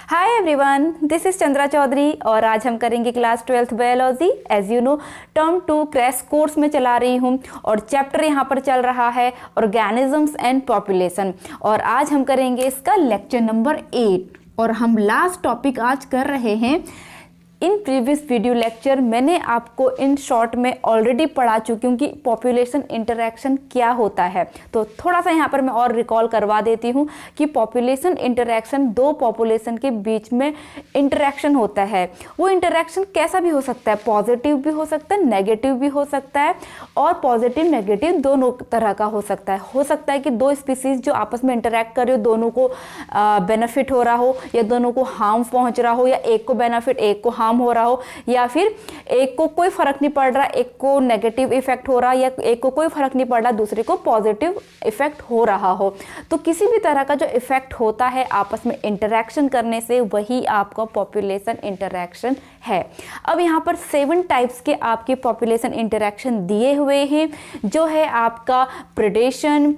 Hi everyone, this is Chandra Chaudhary और आज हम करेंगे class 12th biology. As you know, term 2 crash course में चला रही हूँ और चैप्टर यहाँ पर चल रहा है ऑर्गेनिजम्स एंड पॉपुलेशन और आज हम करेंगे इसका लेक्चर नंबर 8 और हम लास्ट टॉपिक आज कर रहे हैं। इन प्रीवियस वीडियो लेक्चर मैंने आपको इन शॉर्ट में ऑलरेडी पढ़ा चुकी हूँ कि पॉपुलेशन इंटरैक्शन क्या होता है, तो थोड़ा सा यहाँ पर मैं और रिकॉल करवा देती हूँ कि पॉपुलेशन इंटरैक्शन दो पॉपुलेशन के बीच में इंटरैक्शन होता है। वो इंटरैक्शन कैसा भी हो सकता है, पॉजिटिव भी हो सकता है, नेगेटिव भी हो सकता है और पॉजिटिव नेगेटिव दोनों तरह का हो सकता है। हो सकता है कि दो स्पीसीज जो आपस में इंटरैक्ट कर रहे हो, दोनों को बेनिफिट हो रहा हो या दोनों को हार्म पहुँच रहा हो, या एक को बेनिफिट एक को हार्म हो रहा हो, या फिर एक को कोई फर्क नहीं पड़ रहा, एक को नेगेटिव इफेक्ट हो रहा, या एक को कोई फर्क नहीं पड़ रहा, दूसरे को पॉजिटिव इफेक्ट हो रहा हो। तो किसी भी तरह का जो इफेक्ट होता है आपस में इंटरैक्शन करने से, वही आपका पॉपुलेशन इंटरैक्शन है। अब यहाँ पर 7 टाइप्स के आपके पॉपुलेशन इंटरैक्शन दिए हुए हैं, जो है आपका प्रेडेशन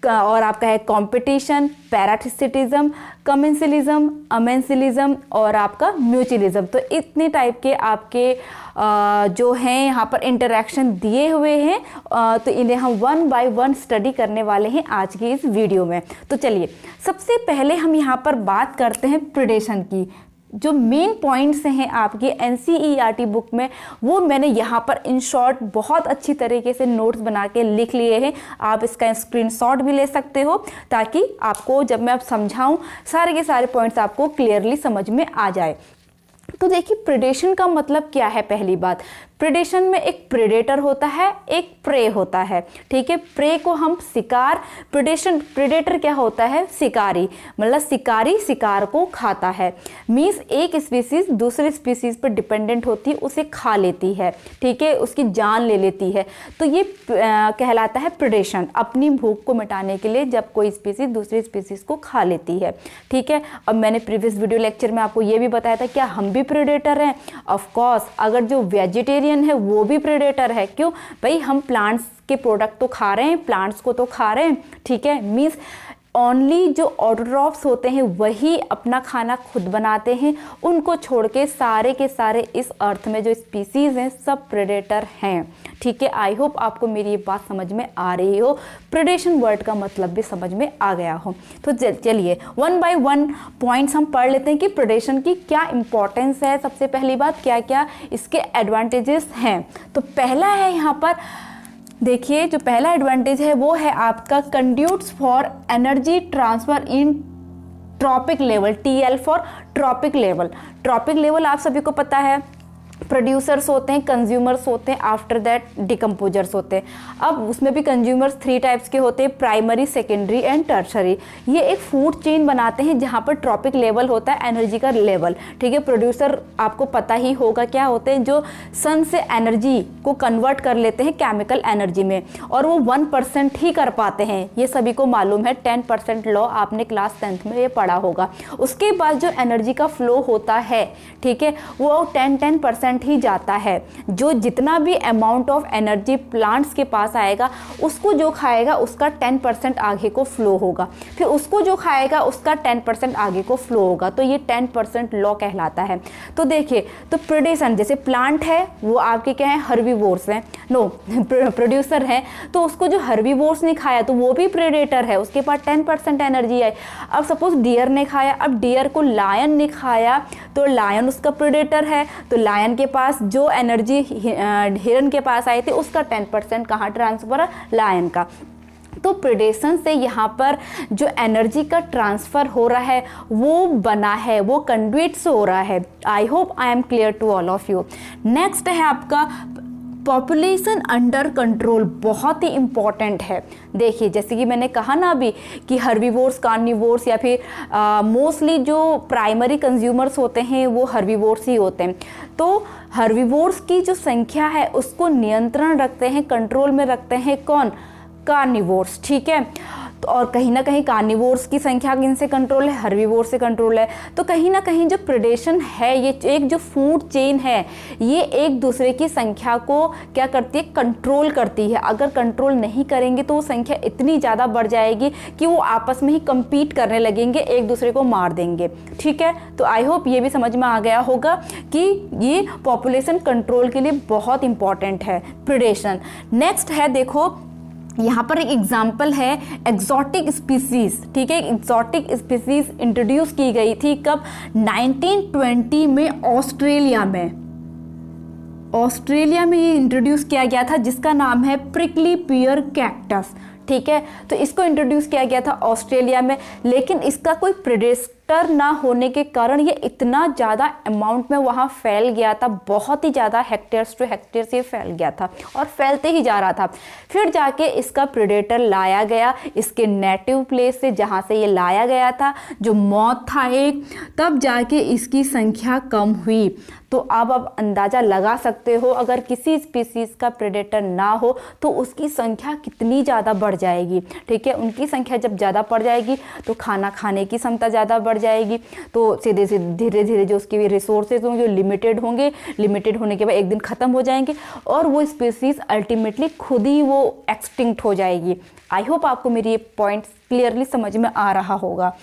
और आपका है कंपटीशन, पैरासिटिज्म, कमेंसलिज्म, अमेंसलिज्म और आपका म्यूचुअलिज्म। तो इतने टाइप के आपके जो हैं यहाँ पर इंटरैक्शन दिए हुए हैं, तो इन्हें हम 1 बाय 1 स्टडी करने वाले हैं आज की इस वीडियो में। तो चलिए सबसे पहले हम यहाँ पर बात करते हैं प्रेडेशन की। जो मेन पॉइंट्स हैं आपकी एनसीईआरटी बुक में, वो मैंने यहाँ पर इन शॉर्ट बहुत अच्छी तरीके से नोट्स बना के लिख लिए हैं। आप इसका स्क्रीनशॉट भी ले सकते हो ताकि आपको जब मैं अब समझाऊं सारे के सारे पॉइंट्स आपको क्लियरली समझ में आ जाए। तो देखिए, प्रेडेशन का मतलब क्या है। पहली बात, प्रेडेशन में एक प्रेडेटर होता है, एक प्रे होता है। ठीक है, प्रे को हम शिकार, प्रेडेटर क्या होता है, शिकारी, मतलब शिकारी शिकार को खाता है। मींस एक स्पीसीज दूसरे स्पीसीज पर डिपेंडेंट होती है, उसे खा लेती है, ठीक है, उसकी जान ले लेती है। तो ये कहलाता है प्रेडेशन, अपनी भूख को मिटाने के लिए जब कोई स्पीसीज दूसरी स्पीसीज को खा लेती है। ठीक है, अब मैंने प्रीवियस वीडियो लेक्चर में आपको ये भी बताया था, क्या हम भी प्रेडेटर हैं? ऑफ कोर्स, अगर जो वेजिटेरियन है वो भी प्रेडेटर है। क्यों भाई, हम प्लांट्स के प्रोडक्ट तो खा रहे हैं, प्लांट्स को तो खा रहे हैं। ठीक है, मींस ओनली जो ऑटोट्रॉफ्स होते हैं वही अपना खाना खुद बनाते हैं, उनको छोड़ के सारे इस अर्थ में जो स्पीसीज हैं सब प्रेडेटर हैं। ठीक है, आई होप आपको मेरी ये बात समझ में आ रही हो, प्रेडेशन वर्ड का मतलब भी समझ में आ गया हो। तो चलिए 1 बाय 1 पॉइंट्स हम पढ़ लेते हैं कि प्रेडेशन की क्या इंपॉर्टेंस है। सबसे पहली बात, क्या क्या इसके एडवांटेजेस हैं। तो पहला है यहाँ पर, देखिए जो पहला एडवांटेज है वो है आपका conduits for energy transfer in trophic level, TL for trophic level. Trophic level आप सभी को पता है, प्रोड्यूसर्स होते हैं, कंज्यूमर्स होते हैं, आफ्टर दैट डिकम्पोजर्स होते हैं। अब उसमें भी कंज्यूमर्स 3 टाइप्स के होते हैं, प्राइमरी, सेकेंडरी एंड टर्शरी। ये एक फूड चेन बनाते हैं जहाँ पर ट्रॉपिक लेवल होता है, एनर्जी का लेवल। ठीक है, प्रोड्यूसर आपको पता ही होगा क्या होते हैं, जो सन से एनर्जी को कन्वर्ट कर लेते हैं केमिकल एनर्जी में, और वो 1% ही कर पाते हैं। ये सभी को मालूम है, 10% लॉ आपने क्लास 10th में ये पढ़ा होगा। उसके बाद जो एनर्जी का फ्लो होता है, ठीक है, वो 10% ही जाता है। जो जितना भी अमाउंट ऑफ एनर्जी प्लांट्स के पास आएगा, उसको जो खाएगा उसका 10% आगे को फ्लो होगा, फिर उसको जो खाएगा उसका 10% आगे को फ्लो होगा। तो ये 10% लॉ कहलाता है। तो देखिए, तो प्रेडेशन, जैसे प्लांट है वो आपके क्या है, हर्बीवोर्स हैं, नो प्रोड्यूसर है, तो उसको जो हर्बीवोर्स ने खाया तो वो भी प्रेडेटर है, उसके पास 10% एनर्जी है। अब सपोज डियर ने खाया, अब डियर को लायन ने खाया तो लायन उसका प्रेडेटर है, तो लायन के पास जो एनर्जी हिरन के पास आई थी उसका 10% कहाँ ट्रांसफर है, लायन का। तो प्रेडेशन से यहाँ पर जो एनर्जी का ट्रांसफ़र हो रहा है वो बना है, वो कंडुइट से हो रहा है। I hope I am clear to all of you. Next है आपका पॉपुलेशन अंडर कंट्रोल, बहुत ही इंपॉर्टेंट है। देखिए जैसे कि मैंने कहा ना अभी कि हर्बीवोर्स, कार्निवोर्स या फिर मोस्टली जो प्राइमरी कंज्यूमर्स होते हैं वो हर्बीवोर्स ही होते हैं। तो हर्बीवोर्स की जो संख्या है उसको नियंत्रण रखते हैं, कंट्रोल में रखते हैं कौन, कार्निवोर्स। ठीक है, तो और कहीं ना कहीं कार्निवोर्स की संख्या इनसे कंट्रोल है, हर्बीवोर से कंट्रोल है। तो कहीं ना कहीं जो प्रेडेशन है, ये एक जो फूड चेन है, ये एक दूसरे की संख्या को क्या करती है, कंट्रोल करती है। अगर कंट्रोल नहीं करेंगे तो वो संख्या इतनी ज़्यादा बढ़ जाएगी कि वो आपस में ही compete करने लगेंगे, एक दूसरे को मार देंगे। ठीक है, तो आई होप ये भी समझ में आ गया होगा कि ये पॉपुलेशन कंट्रोल के लिए बहुत इंपॉर्टेंट है प्रेडेशन। नेक्स्ट है, देखो यहाँ पर एक एग्जाम्पल है एक्सोटिक स्पीसीज। ठीक है, एक्सोटिक स्पीसीज इंट्रोड्यूस की गई थी कब, 1920 में ऑस्ट्रेलिया में ये इंट्रोड्यूस किया गया था, जिसका नाम है प्रिकली पियर कैक्टस। ठीक है, तो इसको इंट्रोड्यूस किया गया था ऑस्ट्रेलिया में, लेकिन इसका कोई प्रेडेटर ना होने के कारण ये इतना ज़्यादा अमाउंट में वहाँ फैल गया था, बहुत ही ज़्यादा हेक्टेयर्स टू हेक्टेयर्स ये फैल गया था और फैलते ही जा रहा था। फिर जाके इसका प्रेडेटर लाया गया इसके नेटिव प्लेस से, जहाँ से ये लाया गया था, जो मौत था एक, तब जाके इसकी संख्या कम हुई। तो अब आप अंदाज़ा लगा सकते हो, अगर किसी स्पीसीज़ का प्रेडेटर ना हो तो उसकी संख्या कितनी ज़्यादा बढ़ जाएगी। ठीक है, उनकी संख्या जब ज़्यादा बढ़ जाएगी तो खाना खाने की क्षमता ज़्यादा बढ़ जाएगी, तो सीधे सीधे धीरे धीरे जो उसके भी रिसोर्सेज होंगे लिमिटेड होंगे, लिमिटेड होने के बाद एक दिन ख़त्म हो जाएंगे और वो स्पीसीज़ अल्टीमेटली खुद ही वो एक्सटिंक्ट हो जाएगी। आई होप आपको मेरी ये पॉइंट क्लियरली समझ में आ रहा होगा।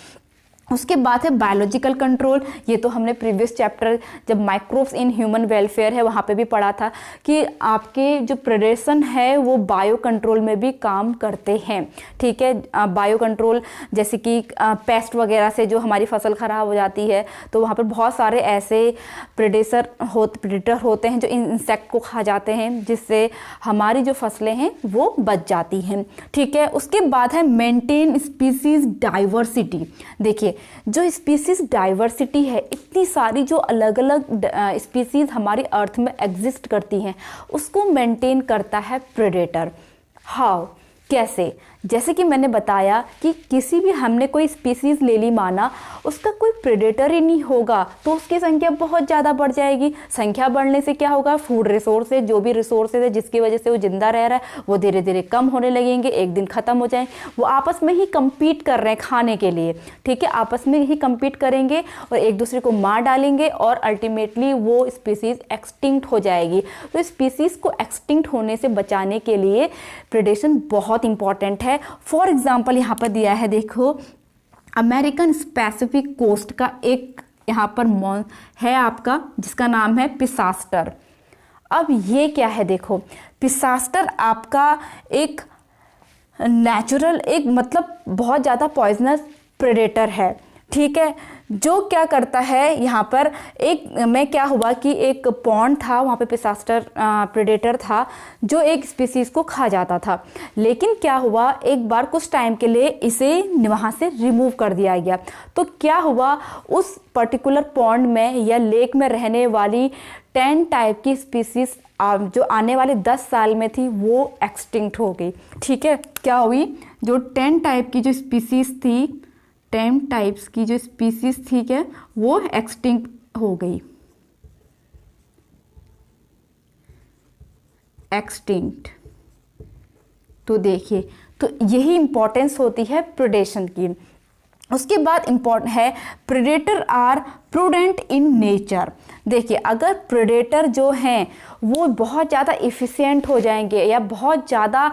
उसके बाद है बायोलॉजिकल कंट्रोल। ये तो हमने प्रीवियस चैप्टर जब माइक्रोब्स इन ह्यूमन वेलफेयर है वहाँ पे भी पढ़ा था कि आपके जो प्रेडेशन है वो बायो कंट्रोल में भी काम करते हैं। ठीक है, बायो कंट्रोल जैसे कि पेस्ट वगैरह से जो हमारी फसल ख़राब हो जाती है, तो वहाँ पर बहुत सारे ऐसे प्रेडेटर होते हैं जो इंसेक्ट को खा जाते हैं, जिससे हमारी जो फसलें हैं वो बच जाती हैं। ठीक है, उसके बाद है मेंटेन स्पीसीज डाइवर्सिटी। देखिए, जो स्पीसीज डाइवर्सिटी है, इतनी सारी जो अलग अलग स्पीसीज हमारी अर्थ में एग्जिस्ट करती हैं, उसको मेंटेन करता है प्रेडेटर। हाउ, कैसे? जैसे कि मैंने बताया कि किसी भी हमने कोई स्पीसीज़ ले ली, माना उसका कोई प्रेडेटर ही नहीं होगा तो उसकी संख्या बहुत ज़्यादा बढ़ जाएगी। संख्या बढ़ने से क्या होगा, फूड रिसोर्सेज, जो भी रिसोर्सेज है जिसकी वजह से वो जिंदा रह रहा है, वो धीरे धीरे कम होने लगेंगे, एक दिन ख़त्म हो जाएंगे। वो आपस में ही कम्पीट कर रहे हैं खाने के लिए। ठीक है, आपस में ही कम्पीट करेंगे और एक दूसरे को मार डालेंगे और अल्टीमेटली वो स्पीसीज़ एक्सटिंक्ट हो जाएगी। तो स्पीसीज़ को एक्सटिंक्ट होने से बचाने के लिए प्रेडेशन बहुत इंपॉर्टेंट है। फॉर एग्जाम्पल यहाँ पर दिया है, देखो अमेरिकन पैसिफिक कोस्ट का एक यहाँ पर है आपका, जिसका नाम है पिसास्टर। अब ये क्या है, देखो पिसास्टर आपका एक नेचुरल, एक मतलब बहुत ज़्यादा पॉइजनस प्रेडेटर है। ठीक है, जो क्या करता है, यहाँ पर एक में क्या हुआ कि एक पॉन्ड था, वहाँ पे पिसास्टर प्रेडेटर था जो एक स्पीसीज़ को खा जाता था। लेकिन क्या हुआ, एक बार कुछ टाइम के लिए इसे वहाँ से रिमूव कर दिया गया। तो क्या हुआ, उस पर्टिकुलर पॉन्ड में या लेक में रहने वाली 10 टाइप की स्पीसीज़ जो आने वाले 10 साल में थी वो एक्सटिंक्ट हो गई। ठीक है, क्या हुई, जो 10 टाइप की जो स्पीसीज़ थी, 10 टाइप्स की जो स्पीसीज थी क्या, वो एक्सटिंक्ट हो गई। एक्सटिंक्ट। तो देखिए, तो यही इंपॉर्टेंस होती है प्रेडेशन की। उसके बाद इम्पॉर्टेंट है predator are prudent in nature. देखिए, अगर प्रेडेटर जो हैं वो बहुत ज़्यादा इफ़िशियंट हो जाएंगे या बहुत ज़्यादा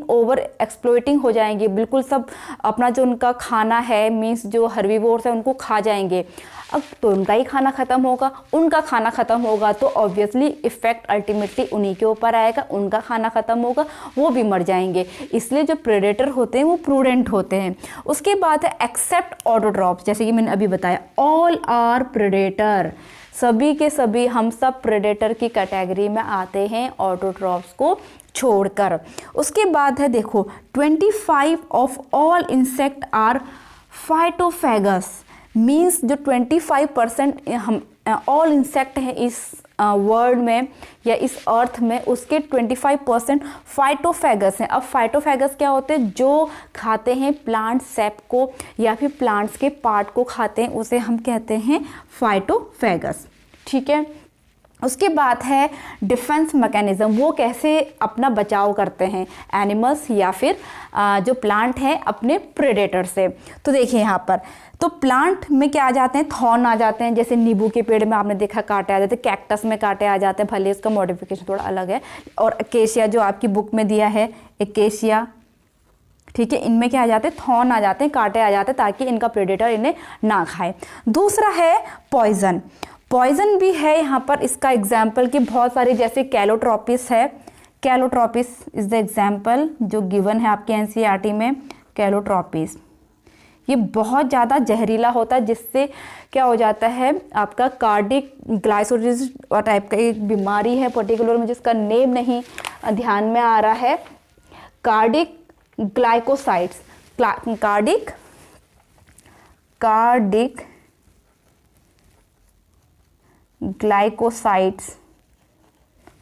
ओवर एक्सप्लॉइटिंग हो जाएंगे, बिल्कुल सब अपना जो उनका खाना है, मीन्स जो हर्बीवोर्स है उनको खा जाएंगे, अब तो उनका ही खाना ख़त्म होगा, उनका खाना ख़त्म होगा तो ऑब्वियसली इफ़ेक्ट अल्टीमेटली उन्हीं के ऊपर आएगा, उनका खाना ख़त्म होगा, वो भी मर जाएंगे। इसलिए जो प्रेडेटर होते हैं वो प्रूडेंट होते हैं। उसके बाद है एक्सेप्ट ऑटोट्रॉप्स, जैसे कि मैंने अभी बताया, ऑल आर प्रेडेटर, सभी के सभी हम सब प्रेडेटर की कैटेगरी में आते हैं ऑटोट्रॉप्स को छोड़कर। उसके बाद है देखो 25 of all insect are phytophagous, means जो 25% हम ऑल इंसेक्ट हैं इस वर्ल्ड में या इस अर्थ में, उसके 25% फाइटोफेगस हैं। अब फाइटोफेगस क्या होते हैं, जो खाते हैं प्लांट सेप को या फिर प्लांट्स के पार्ट को खाते हैं, उसे हम कहते हैं फाइटोफेगस। ठीक है, उसके बाद है डिफेंस मैकेनिज्म, वो कैसे अपना बचाव करते हैं एनिमल्स या फिर जो प्लांट हैं अपने प्रेडेटर से। तो देखिए यहाँ पर तो प्लांट में क्या आ जाते हैं, थॉर्न आ जाते हैं, जैसे नींबू के पेड़ में आपने देखा कांटे आ जाते हैं, कैक्टस में कांटे आ जाते हैं, भले इसका मॉडिफिकेशन थोड़ा अलग है। और अकेशिया जो आपकी बुक में दिया है अकेशिया, ठीक है, इनमें क्या आ जाते हैं, थॉर्न आ जाते हैं, कांटे आ जाते हैं, ताकि इनका प्रेडेटर इन्हें ना खाए। दूसरा है पॉइजन, पॉइजन भी है यहाँ पर इसका एग्जाम्पल कि बहुत सारे, जैसे कैलोट्रोपिस है, कैलोट्रोपिस इज द एग्जाम्पल जो गिवन है आपके एनसीईआरटी में। कैलोट्रोपिस ये बहुत ज़्यादा जहरीला होता है, जिससे क्या हो जाता है आपका कार्डिक ग्लाइकोसिस टाइप का एक बीमारी है पर्टिकुलर, मुझे इसका नेम नहीं ध्यान में आ रहा है, कार्डिक ग्लाइकोसाइड्स, कार्डिक ग्लाइकोसाइड्स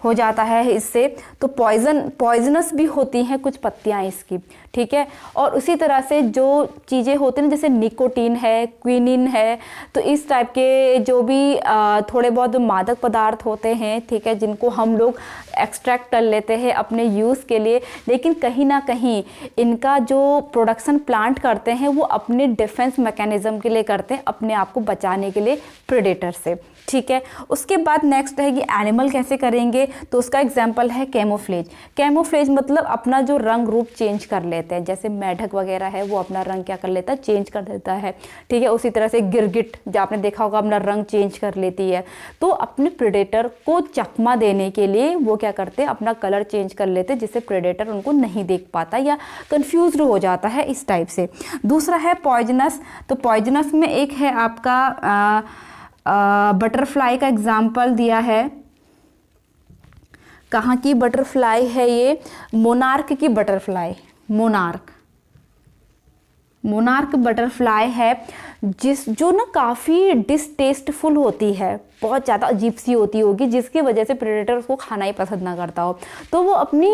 हो जाता है इससे। तो पॉइजनस भी होती हैं कुछ पत्तियां इसकी, ठीक है। और उसी तरह से जो चीज़ें होती हैं जैसे निकोटीन है, क्विनिन है, तो इस टाइप के जो भी थोड़े बहुत मादक पदार्थ होते हैं, ठीक है, जिनको हम लोग एक्सट्रैक्ट कर लेते हैं अपने यूज़ के लिए, लेकिन कहीं ना कहीं इनका जो प्रोडक्शन प्लांट करते हैं वो अपने डिफेंस मैकेनिज्म के लिए करते हैं, अपने आप को बचाने के लिए प्रेडेटर से, ठीक है। उसके बाद नेक्स्ट है कि एनिमल कैसे करेंगे, तो उसका एग्जाम्पल है कैमोफ्लेज। कैमोफ्लेज मतलब अपना जो रंग रूप चेंज कर लेते हैं, जैसे मेढक वगैरह है वो अपना रंग क्या कर लेता है, चेंज कर देता है, ठीक है। उसी तरह से गिरगिट जो आपने देखा होगा अपना रंग चेंज कर लेती है। तो अपने प्रेडेटर को चकमा देने के लिए वो क्या करते हैं, अपना कलर चेंज कर लेते हैं, जिससे प्रेडेटर उनको नहीं देख पाता या कंफ्यूज हो जाता है, इस टाइप से। दूसरा है पॉइजनस, तो पॉइजनस में एक है आपका बटरफ्लाई का एग्जाम्पल दिया है। कहाँ की बटरफ्लाई है ये, मोनार्क की बटरफ्लाई, मोनार्क बटरफ्लाई है, जो ना काफ़ी डिसटेस्टफुल होती है, बहुत ज़्यादा अजीब सी होती होगी, जिसकी वजह से प्रेडेटर उसको खाना ही पसंद ना करता हो। तो वो अपनी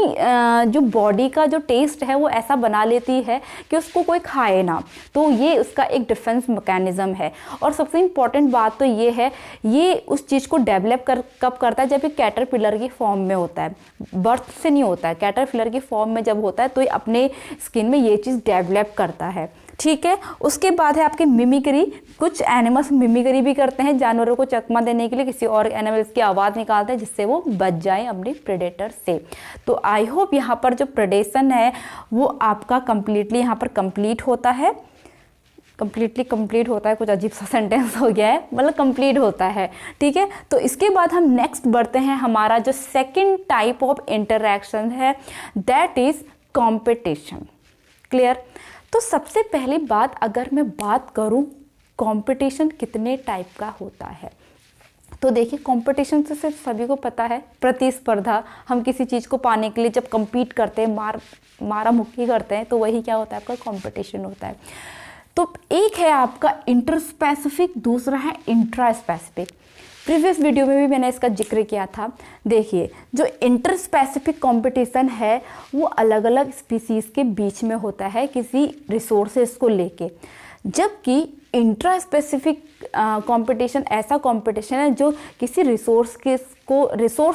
जो बॉडी का जो टेस्ट है वो ऐसा बना लेती है कि उसको कोई खाए ना। तो ये उसका एक डिफेंस मैकेनिज्म है। और सबसे इम्पॉर्टेंट बात तो ये है, ये उस चीज़ को डेवलप कब करता है, जब ये कैटरपिलर की फॉर्म में होता है, बर्थ से नहीं होता है, कैटरपिलर की फॉर्म में जब होता है तो ये अपने स्किन में ये चीज़ डेवलप करता है, ठीक है। उसके बाद है आपके मिमिक्री, कुछ एनिमल्स मिमिक्री भी करते हैं जानवरों को चकमा देने के लिए, किसी और एनिमल्स की आवाज़ निकालते हैं जिससे वो बच जाएं अपने प्रेडेटर से। तो आई होप यहाँ पर जो प्रेडेशन है वो आपका कंप्लीटली यहाँ पर कंप्लीट होता है, कंप्लीट होता है, कुछ अजीब सा सेंटेंस हो गया है, मतलब कंप्लीट होता है, ठीक है। तो इसके बाद हम नेक्स्ट बढ़ते हैं, हमारा जो सेकेंड टाइप ऑफ इंटरैक्शन है दैट इज कॉम्पिटिशन। क्लियर। तो सबसे पहली बात, अगर मैं बात करूं कंपटीशन कितने टाइप का होता है, तो देखिए कंपटीशन से सिर्फ सभी को पता है प्रतिस्पर्धा, हम किसी चीज़ को पाने के लिए जब compete करते हैं, मारा मुक्की करते हैं, तो वही क्या होता है, आपका कंपटीशन होता है। तो एक है आपका इंटरस्पेसिफिक, दूसरा है इंट्रास्पेसिफिक। प्रीवियस वीडियो में भी मैंने इसका जिक्र किया था। देखिए जो इंटरस्पेसिफिक कंपटीशन है वो अलग अलग स्पीसीज़ के बीच में होता है किसी रिसोर्सेज को लेके, जबकि इंट्रास्पेसिफिक कंपटीशन ऐसा कंपटीशन है जो किसी रिसोर्स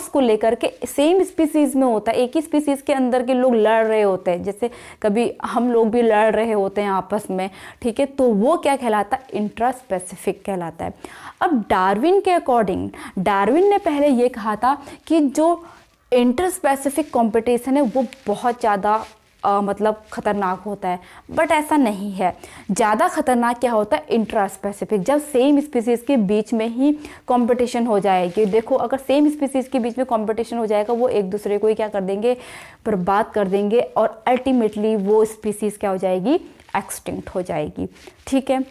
को लेकर के सेम स्पीसीज़ में होता है, एक ही स्पीसीज़ के अंदर के लोग लड़ रहे होते हैं, जैसे कभी हम लोग भी लड़ रहे होते हैं आपस में, ठीक है। तो वो क्या कहलाता है, इंट्रास्पेसिफिक कहलाता है। अब डार्विन के अकॉर्डिंग, डार्विन ने पहले ये कहा था कि जो इंटरस्पेसिफिक कंपटीशन है वो बहुत ज़्यादा मतलब खतरनाक होता है, बट ऐसा नहीं है। ज़्यादा खतरनाक क्या होता है, इंट्रास्पेसिफिक, जब सेम स्पीसीज़ के बीच में ही कंपटीशन हो जाएगी। देखो अगर सेम स्पीसीज़ के बीच में कंपटीशन हो जाएगा, वो एक दूसरे को ही क्या कर देंगे, बर्बाद कर देंगे, और अल्टीमेटली वो स्पीसीज़ क्या हो जाएगी, एक्सटिंक्ट हो जाएगी, ठीक है।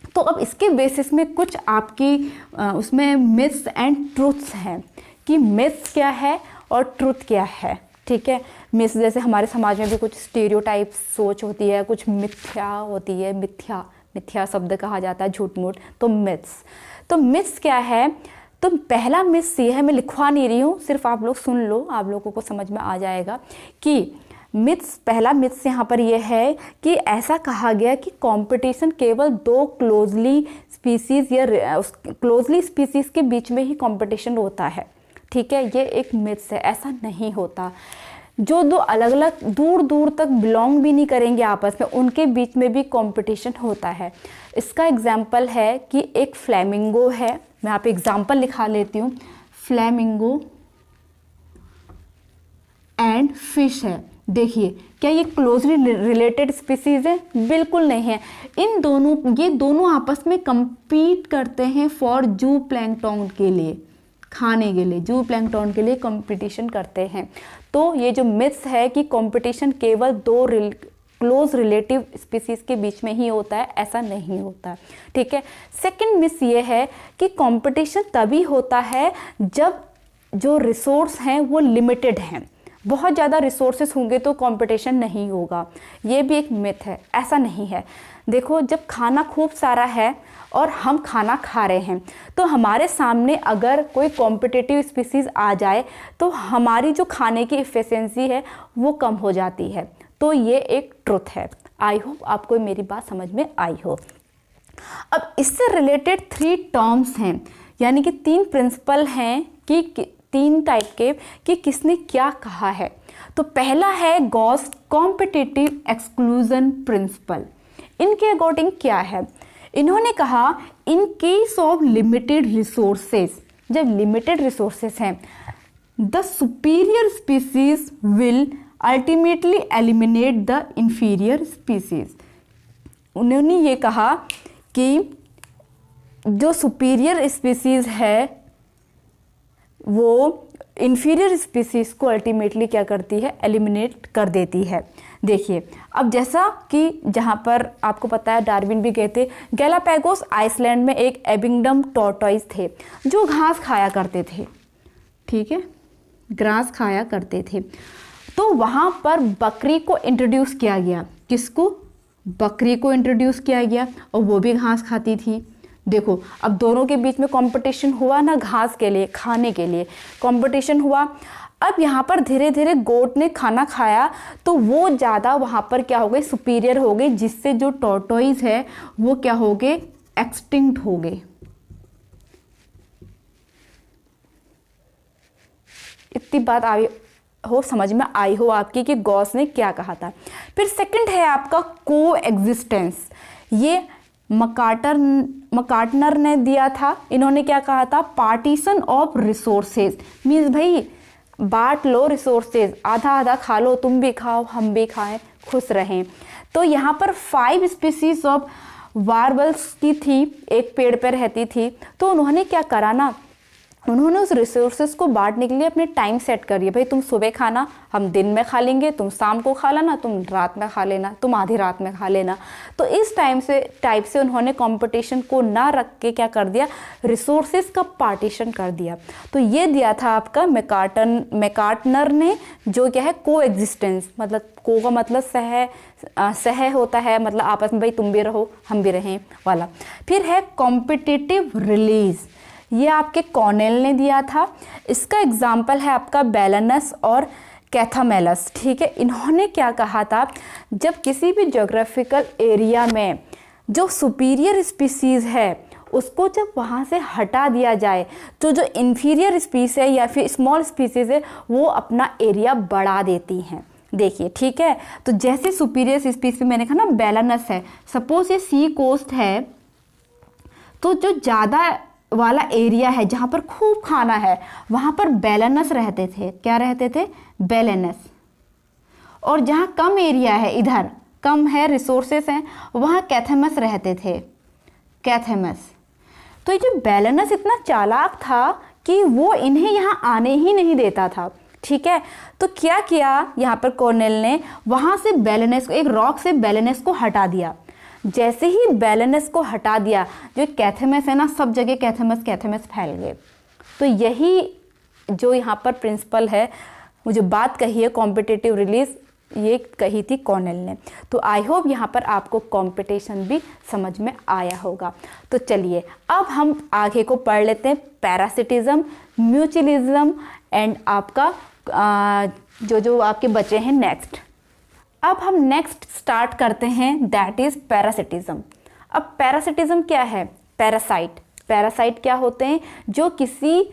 तो अब इसके बेसिस में कुछ आपकी उसमें मिथ्स एंड ट्रुथ्स हैं कि मिथ्स क्या है और ट्रुथ क्या है, ठीक है। मिथ्स जैसे हमारे समाज में भी कुछ स्टीरियोटाइप सोच होती है, कुछ मिथ्या होती है, मिथ्या शब्द कहा जाता है, झूठ मूठ। तो मिथ्स क्या है, तो पहला मिथ्स ये है, मैं लिखवा नहीं रही हूँ, सिर्फ आप लोग सुन लो, आप लोगों को समझ में आ जाएगा कि पहला मिथ्स यहाँ पर यह है कि ऐसा कहा गया कि कंपटीशन केवल दो क्लोजली स्पीसीज या क्लोजली स्पीसीज के बीच में ही कंपटीशन होता है। ठीक है, ये एक मिथ्स है, ऐसा नहीं होता। जो दो अलग अलग दूर दूर तक बिलोंग भी नहीं करेंगे आपस में, उनके बीच में भी कंपटीशन होता है। इसका एग्जाम्पल है कि एक फ्लैमिंगो है, मैं यहाँ पे एग्जाम्पल लिखा लेती हूँ, फ्लैमिंगो एंड फिश है। देखिए, क्या ये क्लोजली रिलेटेड स्पीसीज है? बिल्कुल नहीं है। ये दोनों आपस में compete करते हैं फॉर जू प्लैंकटन के लिए, खाने के लिए, जू प्लैंकटन के लिए कंपटीशन करते हैं। तो ये जो मिथ्स है कि कंपटीशन केवल दो क्लोज रिलेटिव स्पीसीज के बीच में ही होता है, ऐसा नहीं होता। ठीक है। सेकंड मिथ ये है कि कंपटीशन तभी होता है जब जो रिसोर्स हैं वो लिमिटेड हैं। बहुत ज़्यादा रिसोर्सेस होंगे तो कंपटीशन नहीं होगा, ये भी एक मिथ है, ऐसा नहीं है। देखो, जब खाना खूब सारा है और हम खाना खा रहे हैं तो हमारे सामने अगर कोई कॉम्पिटिटिव स्पीसीज़ आ जाए तो हमारी जो खाने की एफिशिएंसी है वो कम हो जाती है। तो ये एक ट्रुथ है। आई होप आपको मेरी बात समझ में आई हो। अब इससे रिलेटेड 3 टर्म्स हैं, यानी कि 3 प्रिंसिपल हैं कि 3 टाइप के कि किसने क्या कहा है। तो पहला है गॉस कॉम्पिटिटिव एक्सक्लूजन प्रिंसिपल। इनके अकॉर्डिंग क्या है? इन्होंने कहा in case of limited resources, जब लिमिटेड रिसोर्सेज हैं, the superior species will ultimately eliminate the inferior species. उन्होंने ये कहा कि जो सुपीरियर स्पीसीज है वो इंफीरियर स्पीसीज को अल्टीमेटली क्या करती है? एलिमिनेट कर देती है। देखिए, अब जैसा कि जहाँ पर आपको पता है डार्विन भी गए थे, गैलापागोस आइसलैंड में एक एबिंगडम टॉर्टॉइस थे जो घास खाया करते थे। ठीक है, ग्रास खाया करते थे। तो वहाँ पर बकरी को इंट्रोड्यूस किया गया। किसको? बकरी को इंट्रोड्यूस किया गया, और वो भी घास खाती थी। देखो, अब दोनों के बीच में कंपटीशन हुआ ना, घास के लिए, खाने के लिए कंपटीशन हुआ। अब यहाँ पर धीरे धीरे गोट ने खाना खाया तो वो ज़्यादा वहाँ पर क्या हो गई? सुपीरियर हो गई, जिससे जो टॉर्टोइज है वो क्या हो गए? एक्सटिंक्ट हो गए। इतनी बात समझ में आई हो आपकी कि गॉस ने क्या कहा था। फिर सेकंड है आपका को एग्जिस्टेंस। ये मकार्टनर ने दिया था। इन्होंने क्या कहा था? पार्टीशन ऑफ रिसोर्सेज, मीन्स भाई बांट लो रिसोर्सेज, आधा आधा खा लो, तुम भी खाओ हम भी खाएं, खुश रहें। तो यहाँ पर 5 स्पीसीज ऑफ वार्बल्स की थी, एक पेड़ पर रहती थी। तो उन्होंने क्या करा ना, उन्होंने उस रिसोर्सेज को बांटने के लिए अपने टाइम सेट कर दिया। भाई तुम सुबह खाना, हम दिन में खा लेंगे, तुम शाम को खा लेना, तुम रात में खा लेना, तुम आधी रात में खा लेना। तो इस टाइप से उन्होंने कंपटीशन को ना रख के क्या कर दिया? रिसोर्सेज का पार्टीशन कर दिया। तो ये दिया था आपका मैकार्टनर ने, जो क्या है? को एग्जिस्टेंस। मतलब को का मतलब सह होता है, मतलब आपस में भाई तुम भी रहो हम भी रहें वाला। फिर है कॉम्पिटिटिव रिलीज, ये आपके कॉर्नेल ने दिया था। इसका एग्जाम्पल है आपका बैलेनस और कैथामेलस। ठीक है, इन्होंने क्या कहा था? जब किसी भी ज्योग्राफिकल एरिया में जो सुपीरियर स्पीसीज है उसको जब वहाँ से हटा दिया जाए तो जो इन्फीरियर स्पीसीज है या फिर स्मॉल स्पीसीज है वो अपना एरिया बढ़ा देती हैं। देखिए, ठीक है, तो जैसे सुपीरियर स्पीसीज मैंने कहा ना बैलेनस है, सपोज ये सी कोस्ट है तो जो ज़्यादा वाला एरिया है जहाँ पर खूब खाना है वहाँ पर बैलेनस रहते थे। क्या रहते थे? बैलेनस। और जहाँ कम एरिया है, इधर कम है, रिसोर्सेस हैं, वहाँ कैथेमस रहते थे, कैथेमस। तो ये जो बैलेनस इतना चालाक था कि वो इन्हें यहाँ आने ही नहीं देता था। ठीक है, तो क्या किया यहाँ पर कॉर्नेल ने? वहाँ से बैलेनस को, एक रॉक से बैलेनस को हटा दिया। जैसे ही बैलेनस को हटा दिया, जो कैथेमस है ना, सब जगह कैथेमस फैल गए। तो यही जो यहाँ पर प्रिंसिपल है, मुझे बात कही है कॉम्पिटिटिव रिलीज, ये कही थी कॉर्नेल ने। तो आई होप यहाँ पर आपको कंपटीशन भी समझ में आया होगा। तो चलिए अब हम आगे को पढ़ लेते हैं, पैरासिटिज्म, म्यूचुअलिज्म एंड आपका जो आपके बचे हैं नेक्स्ट। अब हम नेक्स्ट स्टार्ट करते हैं, दैट इज पैरासिटिज्म। अब पैरासिटिज्म क्या है? पैरासाइट। पैरासाइट क्या होते हैं? जो किसी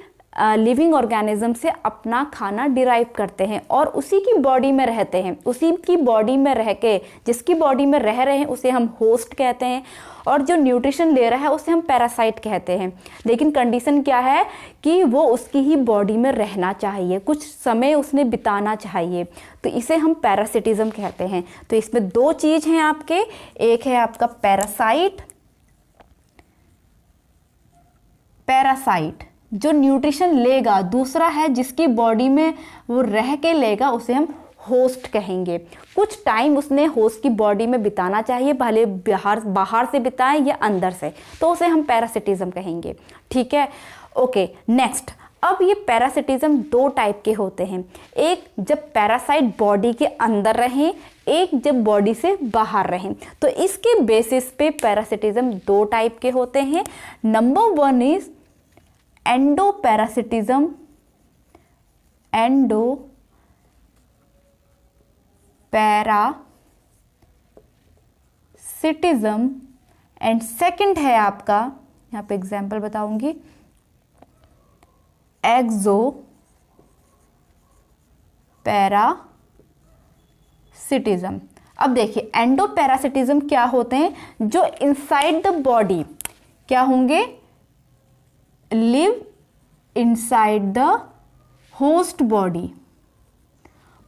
लिविंग ऑर्गेनिज्म से अपना खाना डिराइव करते हैं और उसी की बॉडी में रहते हैं। उसी की बॉडी में रह के, जिसकी बॉडी में रह रहे हैं उसे हम होस्ट कहते हैं, और जो न्यूट्रिशन ले रहा है उसे हम पैरासाइट कहते हैं। लेकिन कंडीशन क्या है कि वो उसकी ही बॉडी में रहना चाहिए, कुछ समय उसने बिताना चाहिए, तो इसे हम पैरासिटिज्म कहते हैं। तो इसमें दो चीज हैं आपके, एक है आपका पैरासाइट, पैरासाइट जो न्यूट्रिशन लेगा, दूसरा है जिसकी बॉडी में वो रह के लेगा, उसे हम होस्ट कहेंगे। कुछ टाइम उसने होस्ट की बॉडी में बिताना चाहिए, भले बाहर से बिताए या अंदर से, तो उसे हम पैरासिटिज्म कहेंगे। ठीक है, ओके नेक्स्ट। अब ये पैरासिटिज्म दो टाइप के होते हैं, एक जब पैरासाइट बॉडी के अंदर रहें, एक जब बॉडी से बाहर रहें। तो इसके बेसिस पे पैरासिटिज्म दो टाइप के होते हैं। Number one is endoparasitism, endoparasitism, and second है आपका, यहाँ पे एग्जांपल बताऊंगी, एक्सोपैरासिटिज्म। अब देखिए एंडोपैरासिटिज्म क्या होते हैं? जो इनसाइड द बॉडी क्या होंगे? Live inside the host body.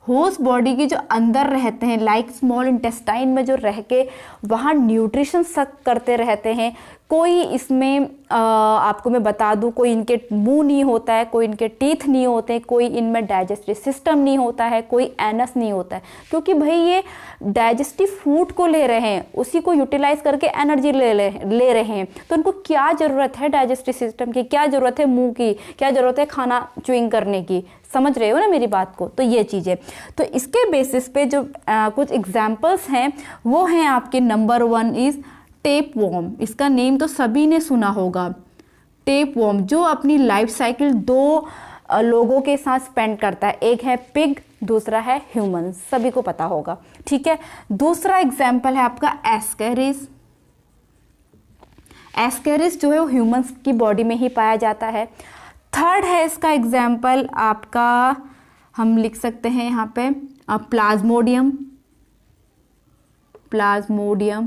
Host body के जो अंदर रहते हैं, लाइक स्मॉल इंटेस्टाइन में जो रह के वहाँ न्यूट्रिशन सक करते रहते हैं। कोई इसमें आपको मैं बता दूं, कोई इनके मुंह नहीं होता है, कोई इनके टीथ नहीं होते, कोई इनमें डाइजेस्टिव सिस्टम नहीं होता है, कोई एनस नहीं होता है, क्योंकि भाई ये डाइजेस्टिव फूड को ले रहे हैं, उसी को यूटिलाइज करके एनर्जी ले रहे हैं। तो उनको क्या ज़रूरत है डाइजेस्टिव सिस्टम की, क्या ज़रूरत है मुंह की, क्या ज़रूरत है खाना च्यूइंग करने की? समझ रहे हो ना मेरी बात को? तो ये चीज़ें, तो इसके बेसिस पे जो कुछ एग्जाम्पल्स हैं वो हैं आपके, नंबर वन इज़ टेपवॉर्म। इसका नेम तो सभी ने सुना होगा, टेपवॉर्म, जो अपनी लाइफ साइकिल दो लोगों के साथ स्पेंड करता है, एक है पिग, दूसरा है ह्यूमन, सभी को पता होगा। ठीक है, दूसरा एग्जाम्पल है आपका एस्केरिस। एस्केरिस जो है वो ह्यूमंस की बॉडी में ही पाया जाता है। थर्ड है इसका एग्जाम्पल आपका, हम लिख सकते हैं यहाँ पे प्लाज्मोडियम। प्लाज्मोडियम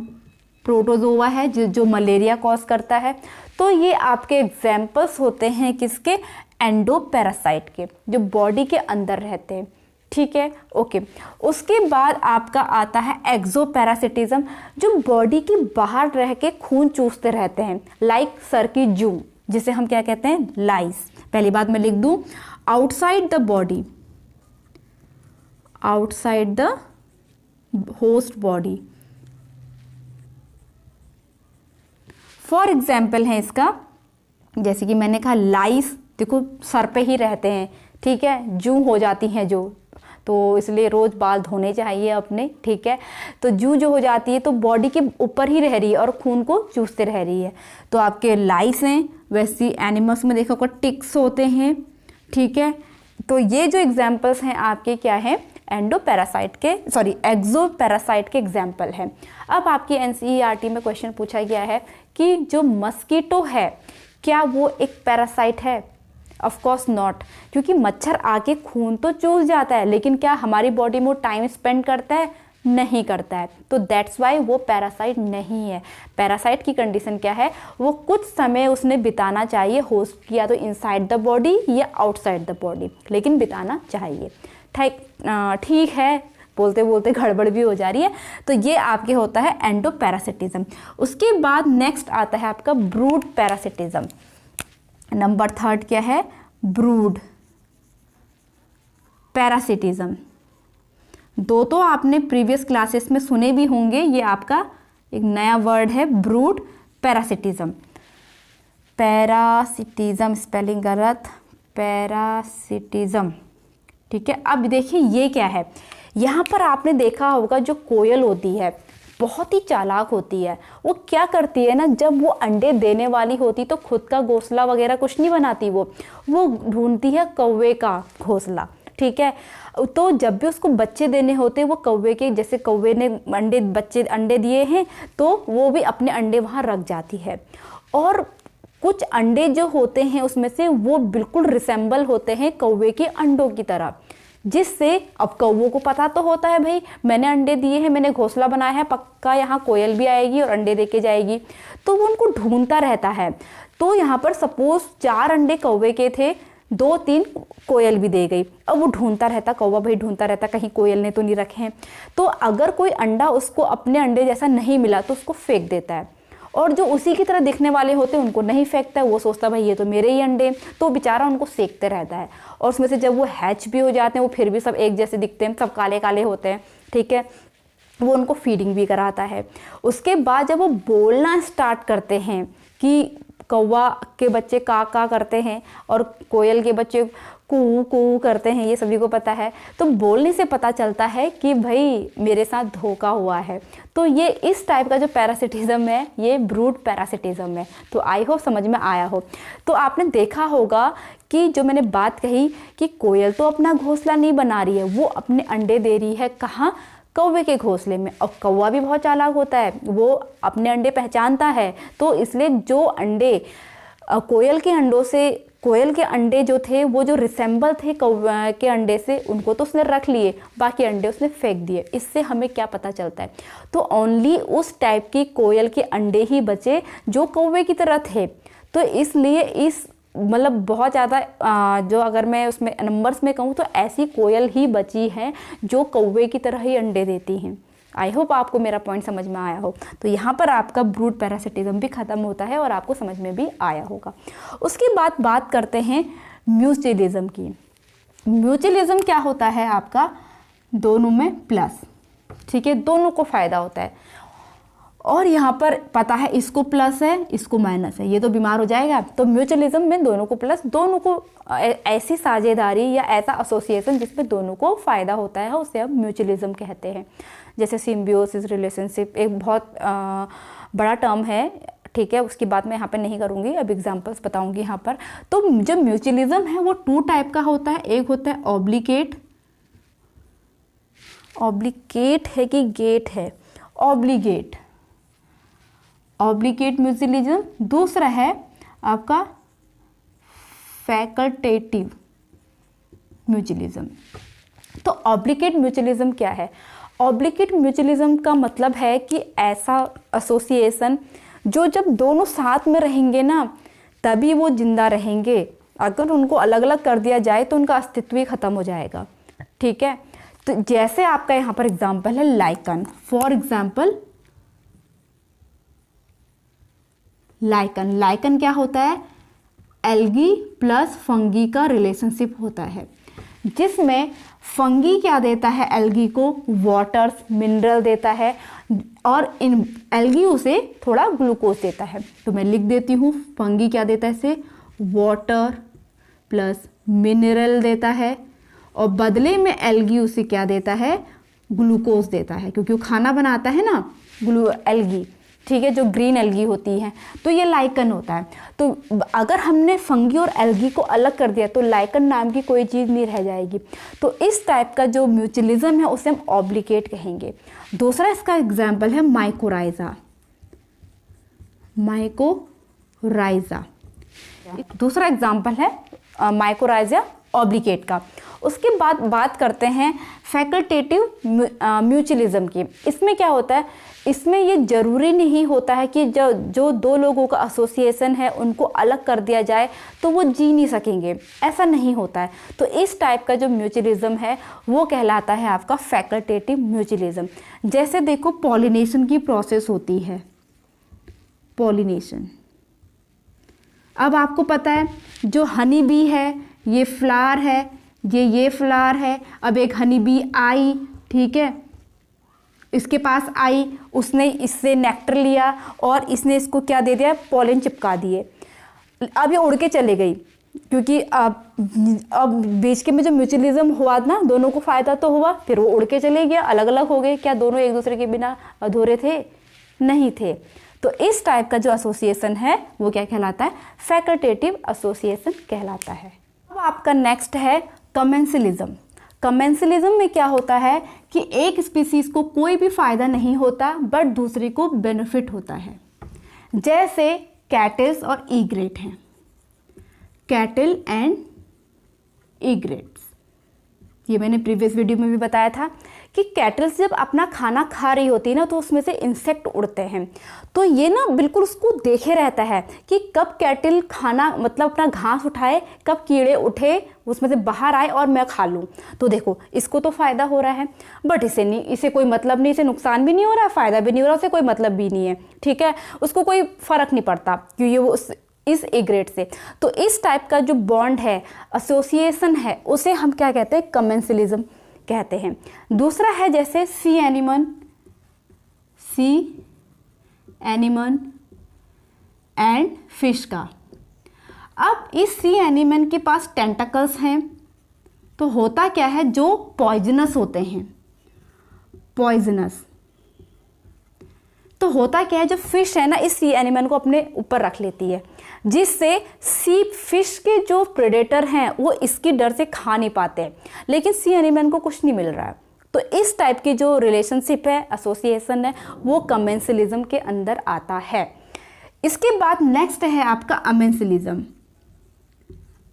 प्रोटोजोआ है जो मलेरिया कॉज करता है। तो ये आपके एग्जाम्पल्स होते हैं किसके? एंडोपैरासाइट के, जो बॉडी के अंदर रहते हैं। ठीक है, ओके। उसके बाद आपका आता है एक्सोपैरासिटिज्म, जो बॉडी के बाहर रह के खून चूसते रहते हैं, लाइक सर की जूं, जिसे हम क्या कहते हैं? लाइस। पहली बात मैं लिख दूं, outside the body, outside the host body. For example है इसका, जैसे कि मैंने कहा लाइस, देखो सर पे ही रहते हैं, ठीक है, जूं हो जाती हैं जो, तो इसलिए रोज़ बाल धोने चाहिए अपने। ठीक है, तो जूं जो हो जाती है तो बॉडी के ऊपर ही रह रही है और खून को चूसते रह रही है, तो आपके लाइस हैं। वैसे एनिमल्स में देखा होगा टिक्स होते हैं। ठीक है, तो ये जो एग्जाम्पल्स हैं आपके क्या हैं? एंडोपैरासाइट के, सॉरी एक्सोपैरासाइट के एग्जाम्पल हैं। अब आपकी एनसीईआरटी में क्वेश्चन पूछा गया है कि जो मस्कीटो है क्या वो एक पैरासाइट है? ऑफ कोर्स नॉट, क्योंकि मच्छर आके खून तो चूस जाता है, लेकिन क्या हमारी बॉडी में टाइम स्पेंड करता है? नहीं करता है। तो दैट्स वाई वो पैरासाइट नहीं है। पैरासाइट की कंडीशन क्या है? वो कुछ समय उसने बिताना चाहिए होस्ट किया, तो इनसाइड द बॉडी या आउटसाइड द बॉडी, लेकिन बिताना चाहिए। ठीक है, बोलते बोलते गड़बड़ भी हो जा रही है। तो ये आपके होता है एंडोपैरासिटिज्म। उसके बाद नेक्स्ट आता है आपका ब्रूड पैरासिटिज्म। नंबर थर्ड क्या है? Brood parasitism. दो तो आपने प्रीवियस क्लासेस में सुने भी होंगे, ये आपका एक नया वर्ड है ब्रूड पैरासिटिज्म। पैरासिटिज्म स्पेलिंग गलत, पैरासिटिज्म। ठीक है, अब देखिए ये क्या है। यहाँ पर आपने देखा होगा जो कोयल होती है बहुत ही चालाक होती है। वो क्या करती है ना, जब वो अंडे देने वाली होती तो खुद का घोंसला वगैरह कुछ नहीं बनाती, वो ढूंढती है कौवे का घोंसला। ठीक है। तो जब भी उसको बच्चे देने होते हैं वो कौवे के, जैसे कौवे ने अंडे दिए हैं तो वो भी अपने अंडे वहाँ रख जाती है। और कुछ अंडे जो होते हैं उसमें से वो बिल्कुल रिसेंबल होते हैं कौवे के अंडों की तरह, जिससे अब कौवों को पता तो होता है भाई मैंने अंडे दिए हैं, मैंने घोंसला बनाया है, पक्का यहाँ कोयल भी आएगी और अंडे दे के जाएगी, तो वो उनको ढूंढता रहता है। तो यहाँ पर सपोज 4 अंडे कौवे के थे, 2-3 कोयल भी दे गई। अब वो ढूंढता रहता, कौवा भाई ढूंढता रहता कहीं कोयल ने तो नहीं रखे हैं। तो अगर कोई अंडा उसको अपने अंडे जैसा नहीं मिला तो उसको फेंक देता है, और जो उसी की तरह दिखने वाले होते हैं उनको नहीं फेंकता है, वो सोचता है भाई ये तो मेरे ही अंडे, तो बेचारा उनको सेकते रहता है। और उसमें से जब वो हैच भी हो जाते हैं वो फिर भी सब एक जैसे दिखते हैं, सब काले काले होते हैं, ठीक है। वो उनको फीडिंग भी कराता है। उसके बाद जब वो बोलना स्टार्ट करते हैं कि कौवा के बच्चे का करते हैं और कोयल के बच्चे कू कू करते हैं, ये सभी को पता है, तो बोलने से पता चलता है कि भाई मेरे साथ धोखा हुआ है। तो ये इस टाइप का जो पैरासिटिज्म है ये ब्रूड पैरासिटिज्म है। तो आई होप समझ में आया हो। तो आपने देखा होगा कि जो मैंने बात कही कि कोयल तो अपना घोंसला नहीं बना रही है, वो अपने अंडे दे रही है कहाँ, कौवे के घोंसले में। और कौवा भी बहुत चालाक होता है, वो अपने अंडे पहचानता है, तो इसलिए जो अंडे कोयल के अंडे जो थे वो जो रिसेंबल थे कौवे के अंडे से, उनको तो उसने रख लिए, बाकी अंडे उसने फेंक दिए। इससे हमें क्या पता चलता है, तो ओनली उस टाइप की कोयल के अंडे ही बचे जो कौवे की तरह थे। तो इसलिए इस मतलब बहुत ज़्यादा जो अगर मैं उसमें नंबर्स में कहूँ तो ऐसी कोयल ही बची हैं जो कौवे की तरह ही अंडे देती हैं। आई होप आपको मेरा पॉइंट समझ में आया हो। तो यहाँ पर आपका ब्रूड पैरासिटिज्म भी ख़त्म होता है और आपको समझ में भी आया होगा। उसके बाद बात करते हैं म्यूचुअलिज्म की। म्यूचुअलिज्म क्या होता है आपका, दोनों में प्लस, ठीक है, दोनों को फ़ायदा होता है। और यहाँ पर पता है इसको प्लस है इसको माइनस है, ये तो बीमार हो जाएगा। तो म्यूचुअलिज्म में दोनों को प्लस, दोनों को ऐसी साझेदारी या ऐसा एसोसिएशन जिसमें दोनों को फ़ायदा होता है उसे हम म्यूचुअलिज्म कहते हैं। जैसे सिम्बियोसिस रिलेशनशिप एक बहुत बड़ा टर्म है, ठीक है, उसकी बात मैं यहाँ पर नहीं करूँगी, अब एग्जांपल्स बताऊँगी यहाँ पर। तो जो म्यूचुअलिज्म है वो 2 टाइप का होता है। एक होता है ऑब्लिगेट है कि गेट है, ऑब्लिगेट म्यूचुअलिज्म। दूसरा है आपका फैकल्टेटिव म्यूचुअलिज्म। तो ऑब्लिगेट म्यूचुअलिज्म क्या है, ऑब्लिगेट म्यूचुअलिज्म का मतलब है कि ऐसा एसोसिएशन जो जब दोनों साथ में रहेंगे ना तभी वो जिंदा रहेंगे, अगर उनको अलग अलग कर दिया जाए तो उनका अस्तित्व ही खत्म हो जाएगा, ठीक है। तो जैसे आपका यहाँ पर एग्जाम्पल है लाइकन, फॉर एग्जाम्पल लाइकन क्या होता है, एल्गी प्लस फंगी का रिलेशनशिप होता है, जिसमें फंगी क्या देता है एल्गी को, वाटर्स मिनरल देता है और इन एल्गी उसे थोड़ा ग्लूकोज देता है। तो मैं लिख देती हूँ, फंगी क्या देता है इसे, वाटर प्लस मिनरल देता है और बदले में एल्गी उसे क्या देता है, ग्लूकोज देता है, क्योंकि वो खाना बनाता है ना एल्गी, ठीक है, जो ग्रीन एल्गी होती है। तो ये लाइकन होता है। तो अगर हमने फंगी और एल्गी को अलग कर दिया तो लाइकन नाम की कोई चीज़ नहीं रह जाएगी। तो इस टाइप का जो म्यूचुअलिज्म है उसे हम ऑब्लिगेट कहेंगे। दूसरा इसका एग्जाम्पल है माइकोराइजा। दूसरा एग्जाम्पल है माइकोराइजा ऑब्लिगेट का। उसके बाद बात करते हैं फैकल्टेटिव म्यूचुअलिज्म की। इसमें क्या होता है, इसमें ये ज़रूरी नहीं होता है कि जो 2 लोगों का एसोसिएशन है उनको अलग कर दिया जाए तो वो जी नहीं सकेंगे, ऐसा नहीं होता है। तो इस टाइप का जो म्यूचुअलिज्म है वो कहलाता है आपका फैकल्टेटिव म्यूचुअलिज्म। जैसे देखो पॉलिनेशन की प्रोसेस होती है, पॉलिनेशन। अब आपको पता है जो हनी बी है ये फ्लावर है, ये फ्लावर है। अब एक हनी बी आई, ठीक है, इसके पास आई, उसने इससे नेक्टर लिया और इसने इसको क्या दे दिया, पॉलन चिपका दिए। अब ये उड़ के चले गई, क्योंकि अब बीच के में जो म्यूचुअलिज्म हुआ ना, दोनों को फ़ायदा तो हुआ, फिर वो उड़ के चले गया, अलग अलग हो गए। क्या दोनों एक दूसरे के बिना अधूरे थे? नहीं थे। तो इस टाइप का जो एसोसिएशन है वो क्या कहलाता है, फैकल्टेटिव एसोसिएशन कहलाता है। अब आपका नेक्स्ट है कमेंसलिज्म। कमेंसलिज्म में क्या होता है कि एक स्पीसीज को कोई भी फायदा नहीं होता बट दूसरे को बेनिफिट होता है। जैसे कैटल्स और ईग्रेट हैं, कैटल एंड ईग्रेट्स। ये मैंने प्रीवियस वीडियो में भी बताया था कि कैटल्स जब अपना खाना खा रही होती है ना तो उसमें से इंसेक्ट उड़ते हैं, तो ये ना बिल्कुल उसको देखे रहता है कि कब कैटल खाना मतलब अपना घास उठाए, कब कीड़े उठे उसमें से बाहर आए और मैं खा लूँ। तो देखो इसको तो फ़ायदा हो रहा है बट इसे कोई मतलब नहीं, इसे नुकसान भी नहीं हो रहा, फ़ायदा भी नहीं हो रहा, उसे कोई मतलब भी नहीं है, ठीक है, उसको कोई फ़र्क नहीं पड़ता क्योंकि वो इस ईग्रेट से। तो इस टाइप का जो बॉन्ड है, एसोसिएशन है, उसे हम क्या कहते हैं, कमेंसलिज्म कहते हैं। दूसरा है जैसे सी एनिमन एंड फिश का। अब इस सी एनिमन के पास टेंटाकल्स हैं, तो होता क्या है, जो पॉइजनस होते हैं, पॉइजनस, तो होता क्या है, जो फिश है ना इस सी एनिमन को अपने ऊपर रख लेती है, जिससे सी फिश के जो प्रेडेटर हैं वो इसकी डर से खा नहीं पाते, लेकिन सी एनिमन को कुछ नहीं मिल रहा है। तो इस टाइप की जो रिलेशनशिप है, एसोसिएशन है, वो कमेंसलिज्म के अंदर आता है। इसके बाद नेक्स्ट है आपका अमेंसलिज्म।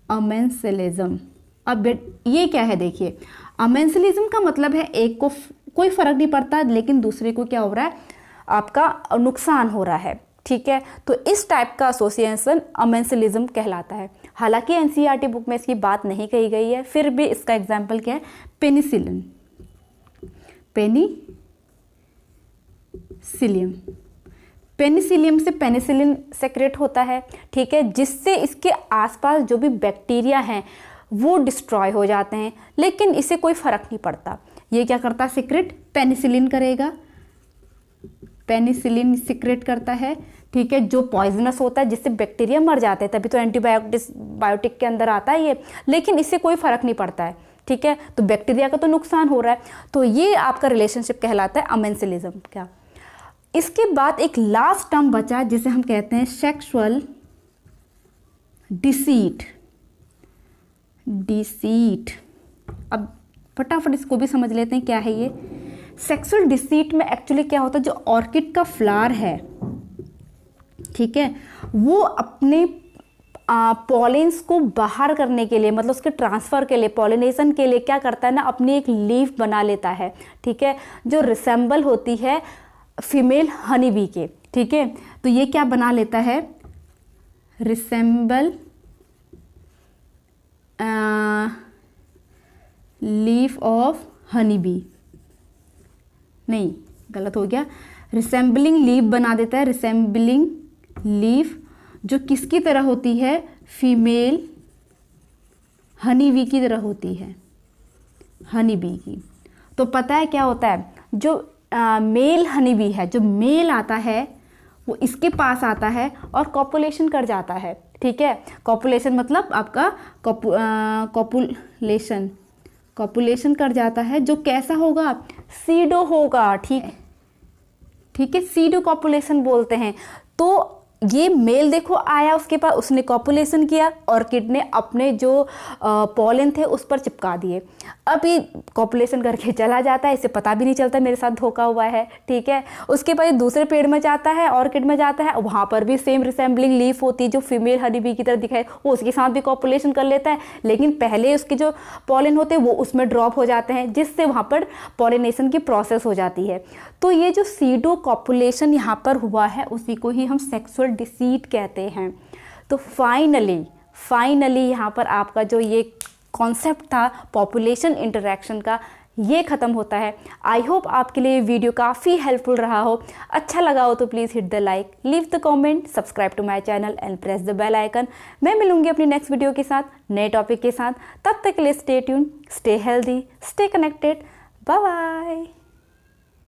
अमेंसलिज्म, अब ये क्या है, देखिए अमेंसलिज्म का मतलब है एक को कोई फर्क नहीं पड़ता लेकिन दूसरे को क्या हो रहा है, आपका नुकसान हो रहा है, ठीक है। तो इस टाइप का एसोसिएशन अमेंसलिज्म कहलाता है। हालांकि एनसीईआरटी बुक में इसकी बात नहीं कही गई है, फिर भी इसका एग्जाम्पल क्या है, पेनिसिलिन, पेनिसिलियम से पेनिसिलिन सेक्रेट होता है, ठीक है, जिससे इसके आसपास जो भी बैक्टीरिया हैं वो डिस्ट्रॉय हो जाते हैं, लेकिन इसे कोई फर्क नहीं पड़ता। ये क्या करता है, सेक्रेट पेनिसिलिन करेगा, पेनिसिलिन सीक्रेट करता है, ठीक है, जो पॉइजनस होता है जिससे बैक्टीरिया मर जाते हैं, तभी तो एंटीबायोटिक के अंदर आता है ये, लेकिन इससे कोई फर्क नहीं पड़ता है, ठीक है। तो बैक्टीरिया का तो नुकसान हो रहा है, तो ये आपका रिलेशनशिप कहलाता है अमेंसलिज्म का। इसके बाद एक लास्ट टर्म बचा जिसे हम कहते हैं सेक्सुअल डिसीट। अब फटाफट इसको भी समझ लेते हैं क्या है ये। सेक्सुअल डिसीट में एक्चुअली क्या होता है, जो ऑर्किड का फ्लावर है, ठीक है, वो अपने पॉलिन्स को बाहर करने के लिए, मतलब उसके ट्रांसफ़र के लिए, पॉलिनेशन के लिए क्या करता है ना, अपनी एक लीफ बना लेता है, ठीक है, जो रिसेंबल होती है फीमेल हनी बी के, ठीक है। तो ये क्या बना लेता है, resemble leaf of honey bee, नहीं गलत हो गया, रिसेंबलिंग लीफ बना देता है, रिसेंबलिंग लीफ जो किसकी तरह होती है, फीमेल हनी बी की तरह होती है, हनी बी की। तो पता है क्या होता है, जो मेल हनी बी है, जो मेल आता है वो इसके पास आता है और कॉपुलेशन कर जाता है, ठीक है। कॉपुलेशन मतलब आपका कॉपुलेशन कर जाता है, जो कैसा होगा, सीडो होगा, ठीक है, सीडो कॉपुलेशन बोलते हैं। तो ये मेल देखो आया उसके पास, उसने कॉपुलेशन किया, ऑर्किड ने अपने जो पॉलन थे उस पर चिपका दिए। अब ये कॉपुलेशन करके चला जाता है, इसे पता भी नहीं चलता मेरे साथ धोखा हुआ है, ठीक है। उसके बाद दूसरे पेड़ में जाता है, ऑर्किड में जाता है, वहाँ पर भी सेम रिसेंबलिंग लीफ होती है जो फीमेल हनी बी की तरह दिखाए, वो उसके साथ भी कॉपुलेशन कर लेता है, लेकिन पहले उसके जो पॉलन होते हैं वो उसमें ड्रॉप हो जाते हैं, जिससे वहाँ पर पॉलिनेशन की प्रोसेस हो जाती है। तो ये जो सीडो कॉपुलेशन यहाँ पर हुआ है उसी को ही हम सेक्सुअल डिसीट कहते हैं। तो फाइनली यहाँ पर आपका जो ये कॉन्सेप्ट था पॉपुलेशन इंटरैक्शन का, ये ख़त्म होता है। आई होप आपके लिए वीडियो काफ़ी हेल्पफुल रहा हो। अच्छा लगा हो तो please hit the like, leave the comment, subscribe to my channel and press the bell icon. मैं मिलूंगी अपनी नेक्स्ट वीडियो के साथ, नए टॉपिक के साथ। तब तक के लिए stay tune, stay healthy, stay connected. Bye bye.